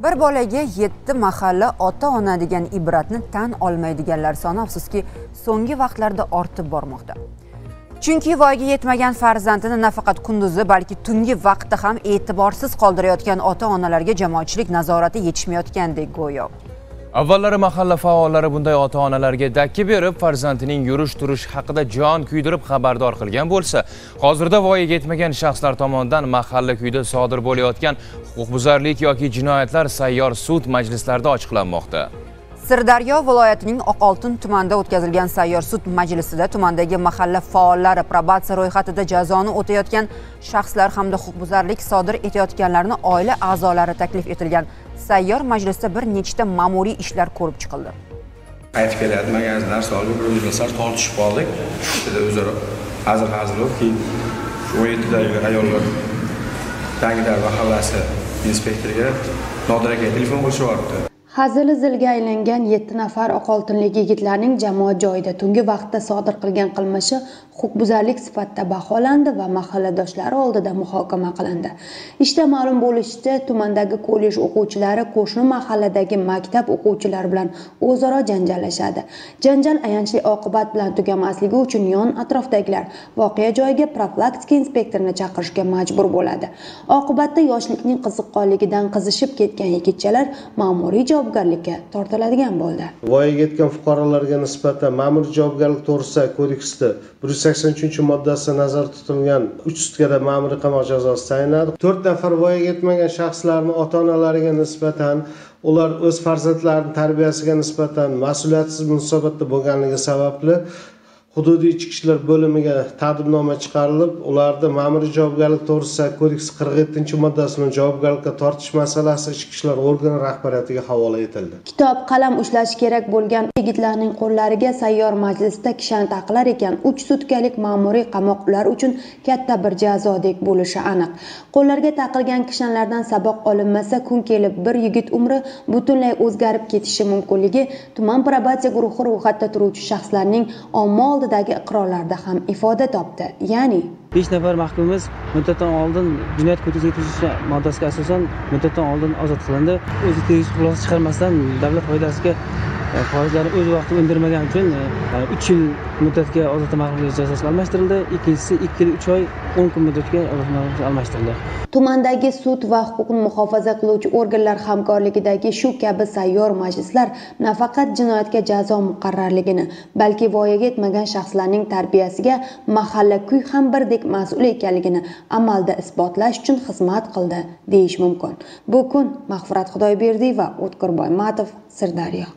Bir bolaga 7 mahalla ota-ona degan ibratni tan olmaydiganlar soni afsuski so'nggi vaqtlarda ortib bormoqda. Chunki voyaga yetmagan farzandini nafaqat kunduzi, balki tungi vaqtda ham e'tiborsiz qoldirayotgan ota-onalarga jamoatchilik nazorati yetishmayotgandek go'yo. Avvallari mahalla faollari bunday ota-onalarga dakki berib, farzandining yurish-turish haqida jon kuydirib xabardor qilgan bo'lsa, hozirda voyaga yetmagan shaxslar tomonidan mahalla kuyida sodir bo'layotgan huquqbuzarlik yoki jinoyatlar sayyor sud majlislarida ochiqlanmoqda. Sirdaryo viloyatining Oqoltin tumanida o'tkazilgan sayyor sud majlisida tumandagi mahalla faollari probatsiya ro'yxatida jazoni o'tayotgan shaxslar hamda huquqbuzarlik sodir etayotganlarni oila a'zolari taklif etilgan sayyor majlisda bir nechta ma'muriy ishlar ko'rib chiqildi. Qaytib kelayotmagan narsa olib bir-birimizga tortishib qoldik. O'zaro hazil-hazil keyin shu 17 dagi ayollar Tangidar mahallasi inspektoriga Nodir aka telefon qilishyapti. Hazili zilga aylangan 7 nafar oqoltinlik yigitlarning jamoat joyida tungi vaqtda sodir qilgan qilmishi huquqbuzarlik sifatida baholandi va mahalladoshlari oldida muhokama qilindi. Ishda ma'lum bo'lishicha, tumandagi kollej o'quvchilari qo'shni mahalladagi maktab o'quvchilari bilan o'zaro janjallashadi. Janjal ayanchli oqibat bilan tugamasligi uchun yon atrofdagilar voqea joyiga profilaktika inspektorini chaqirishga majbur bo'ladi. Oqibatda yoshlikning qiziqqonligidan qizishib ketgan yigitchalar ma'muriy javobgarlikka tortiladigan bo'ldi. Voyaga yetgan fuqarolarga nisbatan ma'muriy javobgarlik to'g'risida kodeksda 183-moddasida nazarda tutilgan 3 sutkada ma'muriy qamoq jazosi tayinladi. 4 nafar voyaga yetmagan shaxslarning ota-onalariga nisbatan ular o'z farzandlarining tarbiyasiga nisbatan mas'uliyatsiz munosabatda bo'lganligi sababli hududiy ichki ishlar bo'limiga taqdimnoma chiqarilib, ularni ma'muriy javobgarlik to'g'risida kodeks 47-moddasining javobgarlikka tortish masalasi ichki ishlar organi rahbariyatiga havola etildi. Kitob, qalam ushlashi kerak bo'lgan yigitlarning qo'llariga sayyor majlisda kishan taqilar ekan, 3 sutkalik ma'muriy qamoq ular uchun katta bir jazodek bo'lishi aniq. Qo'llarga taqilgan kishanlardan saboq olinmasa, kun kelib bir yigit umri butunlay o'zgarib ketishi mumkinligi tuman probatsiya guruhi ro'yxatda turuvchi shaxslarning omma oldidagi iqrorlarda ham ifoda topdi. Ya'ni 5 nafar mahkumimiz muddatdan oldin jinoyat kodeksiga 7 moddasiga asosan muddatdan oldin ozod qilindi. O'zi tegishli xulosa chiqarmasdan davlat foydasiga foizlarni o'z vaqtida undirmagani uchun 3 yil muddatga ozodlikdan mahrum jazosi almashtirildi. Ikkinchisi 2 yil 3 oy 10 kun muddatga ozodlikdan almashtirildi. Tumandagi sud va huquqni muhofaza qiluvchi organlar hamkorligidagi shu kabi sayyor majlislar nafaqat jinoyatga jazo muqarrarligini, balki voyaga yetmagan shaxslarning tarbiyasiga mahalla kuy ham birdek mas'ul ekanligini amalda isbotlash uchun xizmat qildi deyish mumkin. Bu kun Mag'firat Xudoyberdiyeva, O'tkir Boymatov, Sirdaryo.